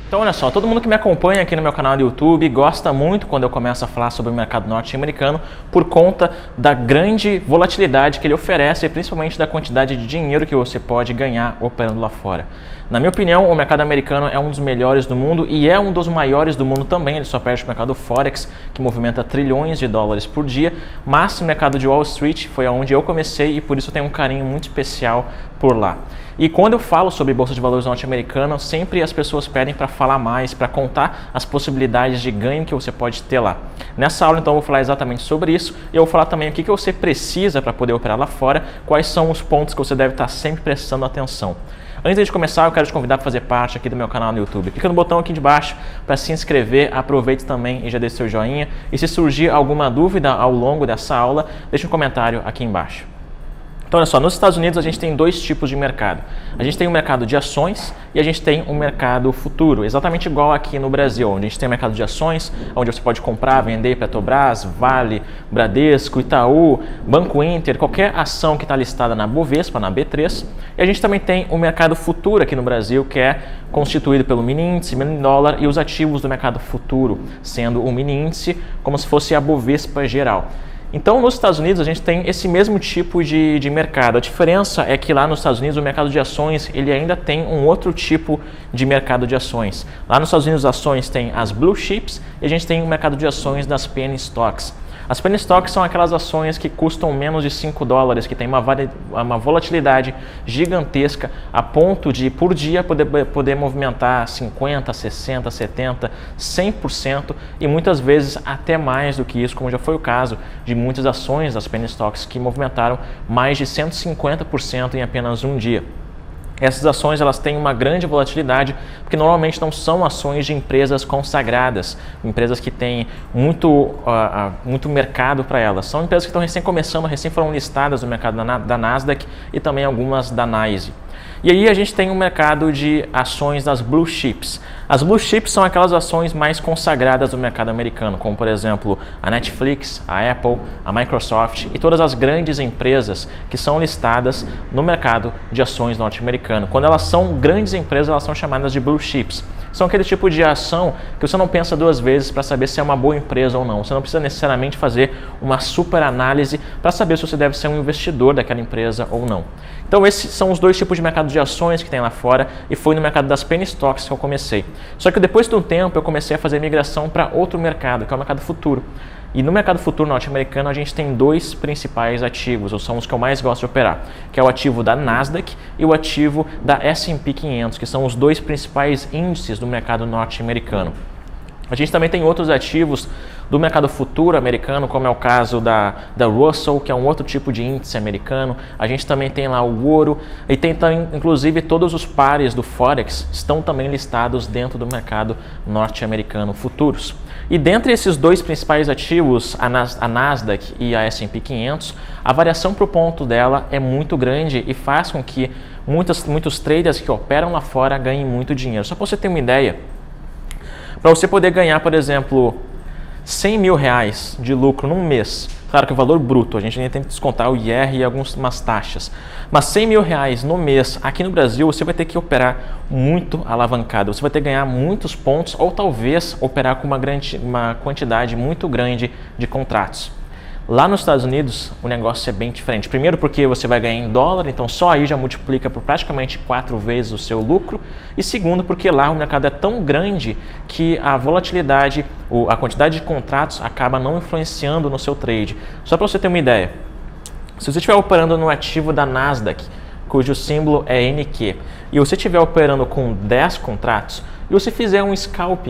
Então olha só, todo mundo que me acompanha aqui no meu canal do YouTube gosta muito quando eu começo a falar sobre o mercado norte-americano por conta da grande volatilidade que ele oferece e principalmente da quantidade de dinheiro que você pode ganhar operando lá fora. Na minha opinião, o mercado americano é um dos melhores do mundo e é um dos maiores do mundo também. Ele só perde o mercado Forex, que movimenta trilhões de dólares por dia, mas o mercado de Wall Street foi onde eu comecei e por isso eu tenho um carinho muito especial por lá. E quando eu falo sobre Bolsa de Valores norte-americana, sempre as pessoas pedem para falar mais, para contar as possibilidades de ganho que você pode ter lá. Nessa aula, então, eu vou falar exatamente sobre isso e eu vou falar também o que você precisa para poder operar lá fora, quais são os pontos que você deve estar sempre prestando atenção. Antes de começar, eu quero te convidar para fazer parte aqui do meu canal no YouTube. Clica no botão aqui de baixo para se inscrever, aproveite também e já deixe seu joinha. E se surgir alguma dúvida ao longo dessa aula, deixe um comentário aqui embaixo. Então, olha só, nos Estados Unidos a gente tem dois tipos de mercado. A gente tem um mercado de ações e a gente tem um mercado futuro, exatamente igual aqui no Brasil, onde a gente tem o mercado de ações, onde você pode comprar, vender Petrobras, Vale, Bradesco, Itaú, Banco Inter, qualquer ação que está listada na Bovespa, na B3. E a gente também tem o mercado futuro aqui no Brasil, que é constituído pelo mini índice, mini dólar e os ativos do mercado futuro, sendo o mini índice como se fosse a Bovespa geral. Então, nos Estados Unidos, a gente tem esse mesmo tipo de mercado. A diferença é que lá nos Estados Unidos, o mercado de ações ele ainda tem um outro tipo de mercado de ações. Lá nos Estados Unidos, as ações têm as Blue Chips e a gente tem o mercado de ações das Penny Stocks. As Penny Stocks são aquelas ações que custam menos de $5, que tem uma volatilidade gigantesca a ponto de, por dia, poder movimentar 50%, 60%, 70%, 100% e muitas vezes até mais do que isso, como já foi o caso de muitas ações das Penny Stocks que movimentaram mais de 150% em apenas um dia. Essas ações elas têm uma grande volatilidade porque normalmente não são ações de empresas consagradas, empresas que têm muito mercado para elas. São empresas que estão recém começando, recém foram listadas no mercado da Nasdaq e também algumas da NYSE. E aí a gente tem um mercado de ações das Blue Chips. As Blue Chips são aquelas ações mais consagradas do mercado americano, como por exemplo a Netflix, a Apple, a Microsoft e todas as grandes empresas que são listadas no mercado de ações norte-americano. Quando elas são grandes empresas, elas são chamadas de Blue Chips. São aquele tipo de ação que você não pensa duas vezes para saber se é uma boa empresa ou não. Você não precisa necessariamente fazer uma super análise para saber se você deve ser um investidor daquela empresa ou não. Então esses são os dois tipos de mercado de ações que tem lá fora e foi no mercado das Penny Stocks que eu comecei. Só que depois de um tempo eu comecei a fazer migração para outro mercado, que é o mercado futuro. E no mercado futuro norte-americano a gente tem dois principais ativos, ou são os que eu mais gosto de operar, que é o ativo da Nasdaq e o ativo da S&P 500, que são os dois principais índices do mercado norte-americano. A gente também tem outros ativos do mercado futuro americano, como é o caso da Russell, que é um outro tipo de índice americano. A gente também tem lá o ouro e tem também, inclusive, todos os pares do Forex estão também listados dentro do mercado norte-americano futuros. E dentre esses dois principais ativos, a Nasdaq e a S&P 500, a variação para o ponto dela é muito grande e faz com que muitos traders que operam lá fora ganhem muito dinheiro. Só para você ter uma ideia, para você poder ganhar, por exemplo, R$100 mil de lucro num mês, claro que o valor bruto, a gente ainda tem que descontar o IR e algumas taxas, mas R$100 mil no mês, aqui no Brasil, você vai ter que operar muito alavancado, você vai ter que ganhar muitos pontos ou talvez operar com uma quantidade muito grande de contratos. Lá nos Estados Unidos, o negócio é bem diferente. Primeiro porque você vai ganhar em dólar, então só aí já multiplica por praticamente 4 vezes o seu lucro. E segundo porque lá o mercado é tão grande que a volatilidade, a quantidade de contratos acaba não influenciando no seu trade. Só para você ter uma ideia, se você estiver operando no ativo da Nasdaq, cujo símbolo é NQ, e você estiver operando com 10 contratos, e você fizer um scalp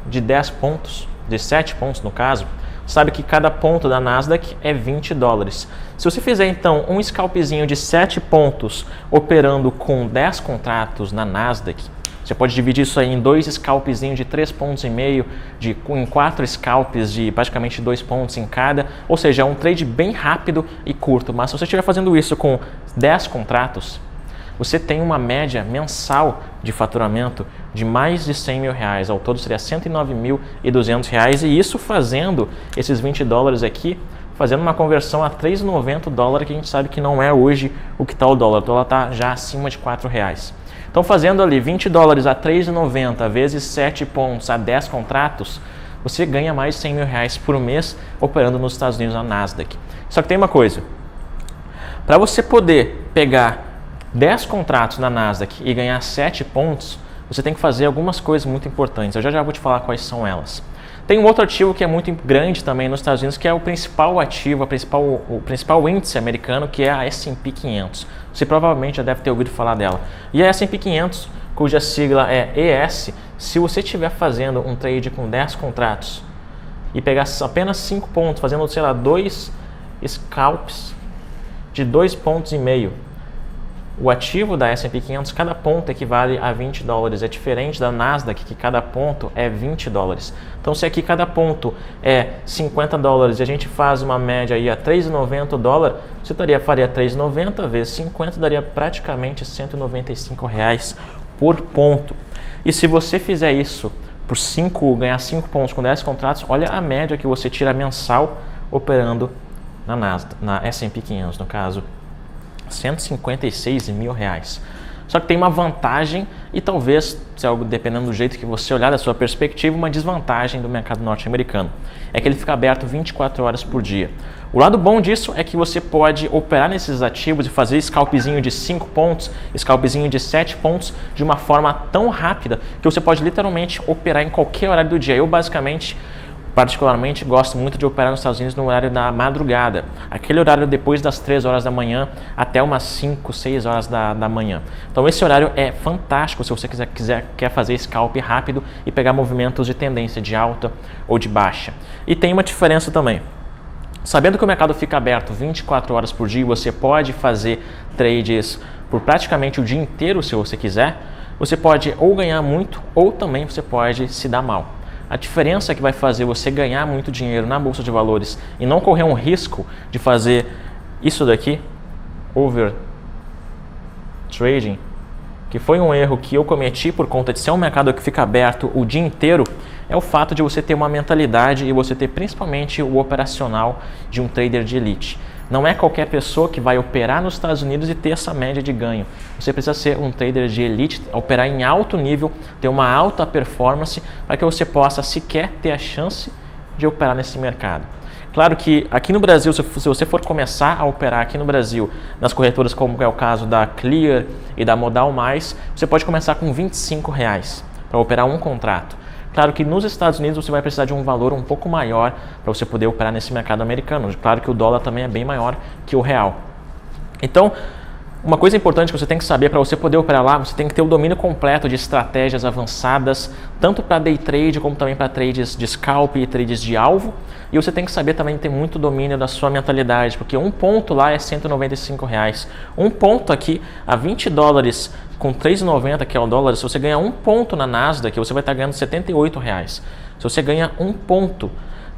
de 10 pontos, de 7 pontos no caso, sabe que cada ponto da Nasdaq é $20. Se você fizer então um scalpzinho de 7 pontos operando com 10 contratos na Nasdaq, você pode dividir isso aí em 2 scalpzinhos de 3,5 pontos, em 4 scalps de praticamente 2 pontos em cada, ou seja, é um trade bem rápido e curto, mas se você estiver fazendo isso com 10 contratos, você tem uma média mensal de faturamento de mais de R$100 mil. Ao todo seria R$109.200 e isso fazendo esses $20 aqui, fazendo uma conversão a $3,90 que a gente sabe que não é hoje o que está o dólar. O dólar está já acima de R$4. Então, fazendo ali $20 a 3,90 vezes 7 pontos a 10 contratos, você ganha mais de 100 mil reais por mês operando nos Estados Unidos na Nasdaq. Só que tem uma coisa, para você poder pegar 10 contratos na Nasdaq e ganhar 7 pontos, você tem que fazer algumas coisas muito importantes. Eu já vou te falar quais são elas. Tem um outro ativo que é muito grande também nos Estados Unidos, que é o principal ativo, o principal índice americano, que é a S&P 500. Você provavelmente já deve ter ouvido falar dela. E a S&P 500, cuja sigla é ES, se você estiver fazendo um trade com 10 contratos e pegar apenas 5 pontos, fazendo, sei lá, 2 scalps de 2,5 pontos, o ativo da S&P 500, cada ponto equivale a $20. É diferente da Nasdaq, que cada ponto é $20. Então, se aqui cada ponto é $50 e a gente faz uma média aí a $3,90, você faria 3,90 vezes 50, daria praticamente R$195 por ponto. E se você fizer isso por ganhar 5 pontos com 10 contratos, olha a média que você tira mensal operando na Nasdaq, na S&P 500, no caso, R$156 mil. Só que tem uma vantagem e talvez, dependendo do jeito que você olhar, da sua perspectiva, uma desvantagem do mercado norte-americano. É que ele fica aberto 24 horas por dia. O lado bom disso é que você pode operar nesses ativos e fazer scalpzinho de 5 pontos, scalpzinho de 7 pontos de uma forma tão rápida que você pode literalmente operar em qualquer horário do dia. Eu particularmente gosto muito de operar nos Estados Unidos no horário da madrugada, aquele horário depois das 3 horas da manhã até umas 5, 6 horas da manhã. Então esse horário é fantástico se você quer fazer scalp rápido e pegar movimentos de tendência de alta ou de baixa. E tem uma diferença também. Sabendo que o mercado fica aberto 24 horas por dia, você pode fazer trades por praticamente o dia inteiro se você quiser, você pode ou ganhar muito ou também você pode se dar mal. A diferença que vai fazer você ganhar muito dinheiro na Bolsa de Valores e não correr um risco de fazer isso daqui, over trading, que foi um erro que eu cometi por conta de ser um mercado que fica aberto o dia inteiro, é o fato de você ter uma mentalidade e você ter principalmente o operacional de um trader de elite. Não é qualquer pessoa que vai operar nos Estados Unidos e ter essa média de ganho. Você precisa ser um trader de elite, operar em alto nível, ter uma alta performance para que você possa sequer ter a chance de operar nesse mercado. Claro que aqui no Brasil, se você for começar a operar aqui no Brasil, nas corretoras como é o caso da Clear e da Modal Mais, você pode começar com R$25 para operar um contrato. Claro que nos Estados Unidos você vai precisar de um valor um pouco maior para você poder operar nesse mercado americano. Claro que o dólar também é bem maior que o real. Então, uma coisa importante que você tem que saber para você poder operar lá, você tem que ter o domínio completo de estratégias avançadas, tanto para day trade como também para trades de scalp e trades de alvo. E você tem que saber também ter muito domínio da sua mentalidade, porque um ponto lá é R$195. Um ponto aqui a $20 com 3,90, que é o dólar, se você ganhar um ponto na Nasdaq, você vai estar ganhando R$78. Se você ganha um ponto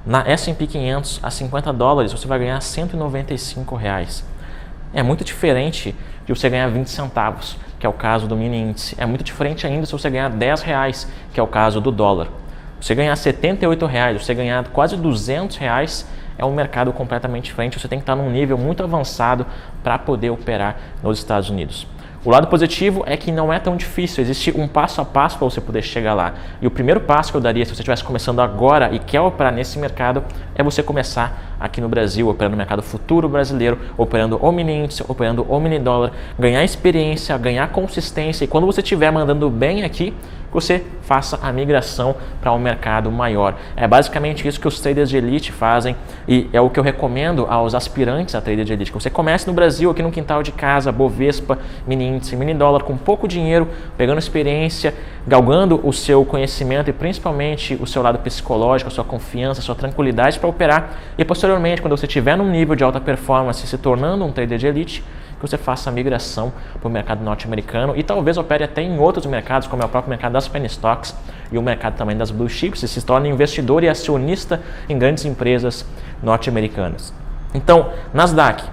na S&P 500 a $50, você vai ganhar R$195. É muito diferente de você ganhar 20 centavos, que é o caso do mini índice. É muito diferente ainda se você ganhar R$10, que é o caso do dólar. Você ganhar R$78, você ganhar quase R$200, é um mercado completamente diferente. Você tem que estar num nível muito avançado para poder operar nos Estados Unidos. O lado positivo é que não é tão difícil, existe um passo a passo para você poder chegar lá. E o primeiro passo que eu daria se você estivesse começando agora e quer operar nesse mercado é você começar aqui no Brasil, operando no mercado futuro brasileiro, operando o mini índice, operando o mini dólar, ganhar experiência, ganhar consistência e quando você estiver mandando bem aqui, você faça a migração para um mercado maior. É basicamente isso que os traders de elite fazem e é o que eu recomendo aos aspirantes a trader de elite. Que você comece no Brasil, aqui no quintal de casa, Bovespa, mini índice, mini dólar, com pouco dinheiro, pegando experiência, galgando o seu conhecimento e principalmente o seu lado psicológico, a sua confiança, a sua tranquilidade para operar e posteriormente, quando você estiver num nível de alta performance, se tornando um trader de elite, que você faça a migração para o mercado norte-americano e talvez opere até em outros mercados, como é o próprio mercado das penny stocks e o mercado também das blue chips, e se torne investidor e acionista em grandes empresas norte-americanas. Então, Nasdaq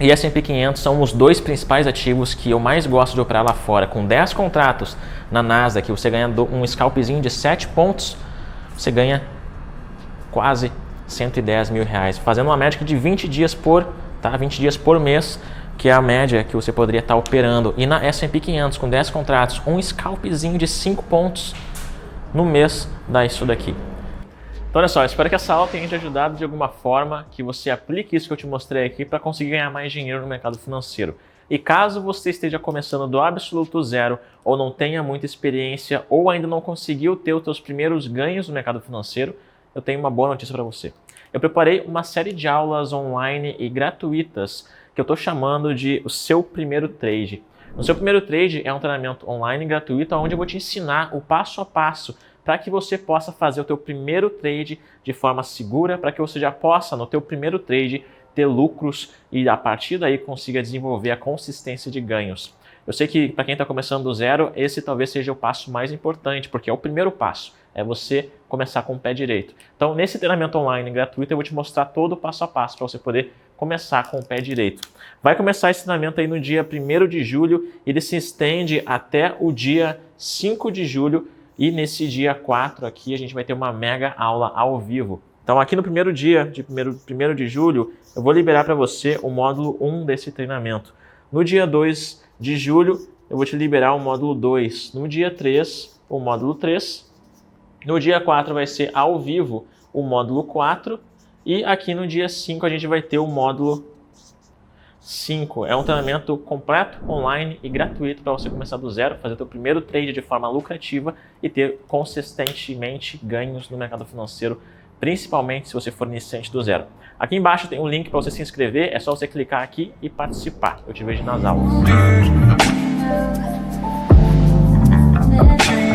e S&P 500 são os dois principais ativos que eu mais gosto de operar lá fora. Com 10 contratos na Nasdaq, você ganha um scalpzinho de 7 pontos, você ganha quase R$110 mil. Fazendo uma média de 20 dias por mês, que é a média que você poderia estar operando. E na S&P 500, com 10 contratos, um scalpzinho de 5 pontos no mês dá isso daqui. Então olha só, espero que essa aula tenha te ajudado de alguma forma, que você aplique isso que eu te mostrei aqui para conseguir ganhar mais dinheiro no mercado financeiro. E caso você esteja começando do absoluto zero, ou não tenha muita experiência, ou ainda não conseguiu ter os seus primeiros ganhos no mercado financeiro, eu tenho uma boa notícia para você. Eu preparei uma série de aulas online e gratuitas que eu estou chamando de o seu primeiro trade. O seu primeiro trade é um treinamento online gratuito onde eu vou te ensinar o passo a passo para que você possa fazer o teu primeiro trade de forma segura, para que você já possa, no teu primeiro trade, ter lucros e a partir daí consiga desenvolver a consistência de ganhos. Eu sei que para quem está começando do zero, esse talvez seja o passo mais importante, porque é o primeiro passo, é você começar com o pé direito. Então, nesse treinamento online gratuito, eu vou te mostrar todo o passo a passo para você poder começar com o pé direito. Vai começar esse treinamento aí no dia 1º de julho, ele se estende até o dia 5 de julho e nesse dia 4 aqui a gente vai ter uma mega aula ao vivo. Então, aqui no primeiro dia, de 1º de julho, eu vou liberar para você o módulo 1 desse treinamento. No dia 2 de julho, eu vou te liberar o módulo 2. No dia 3, o módulo 3. No dia 4 vai ser ao vivo o módulo 4. E aqui no dia 5 a gente vai ter o módulo 5. É um treinamento completo, online e gratuito para você começar do zero, fazer o seu primeiro trade de forma lucrativa e ter consistentemente ganhos no mercado financeiro, principalmente se você for iniciante do zero. Aqui embaixo tem um link para você se inscrever, é só você clicar aqui e participar. Eu te vejo nas aulas.